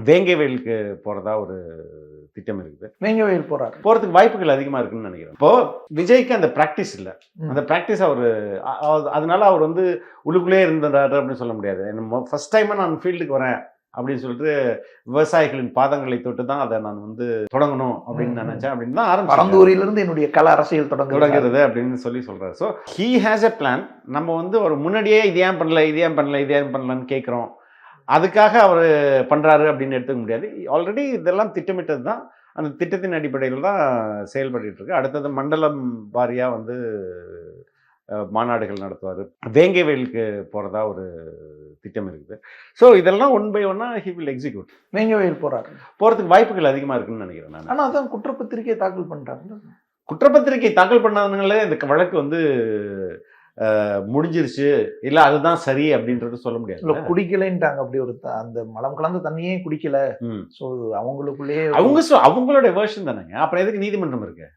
வேங்கை வயலுக்கு போறதா ஒரு திட்டம் இருக்குது. வேங்க வயல் போறாரு. போறதுக்கு வாய்ப்புகள் அதிகமா இருக்குன்னு நினைக்கிறேன். இப்போ விஜய்க்கு அந்த பிராக்டிஸ் இல்ல. அந்த பிராக்டிஸ் அவரு அதனால அவர் வந்து உள்ளுக்குள்ளே இருந்தாரு அப்படின்னு சொல்ல முடியாது. ஃபர்ஸ்ட் டைமா நான் ஃபீல்டுக்கு வரேன் அப்படின்னு சொல்லிட்டு விவசாயிகளின் பாதங்களை தொட்டு தான் அதை நான் வந்து தொடங்கணும் அப்படின்னு நினைச்சேன் அப்படின்னு தான் ஆரம்பிச்சேன். பரந்தூரிலிருந்து என்னுடைய கல அரசியல் தொடங்குறது அப்படின்னு சொல்றாரு. So he has a plan. நம்ம வந்து ஒரு முன்னாடியே இது ஏன் பண்ணலன்னு கேட்குறோம். அதுக்காக அவர் பண்றாரு அப்படின்னு எடுத்துக்க முடியாது. ஆல்ரெடி இதெல்லாம் திட்டமிட்டது தான். அந்த திட்டத்தின் அடிப்படையில் தான் செயல்பட்டு இருக்கு. அடுத்தது மண்டலம் வாரியா வந்து மாநாடுகள் நடத்துவார். வேங்கை வயலுக்கு போறதா ஒரு திட்டம் இருக்குது. ஸோ இதெல்லாம் ஒன் பை ஒன்னா ஹி வில் எக்ஸிக்யூட். வேங்க வயல் போறாரு. போறதுக்கு வாய்ப்புகள் அதிகமா இருக்குன்னு நினைக்கிறேன் நான். ஆனா அதான் குற்றப்பத்திரிகை தாக்கல் பண்ணிட்டாங்க. குற்றப்பத்திரிகை தாக்கல் பண்ணாதனால இந்த வழக்கு வந்து முடிஞ்சிருச்சு இல்ல அதுதான் சரி அப்படின்றது சொல்ல முடியாது. குடிக்கலைன்ட்டாங்க. அப்படி ஒரு அந்த மலம் கலந்த தண்ணியே குடிக்கல. சோ அவங்களுக்குள்ளேயே அவங்களோட வெர்ஷன் தானேங்க. அப்புறம் எதுக்கு நீதிமன்றம் இருக்கு?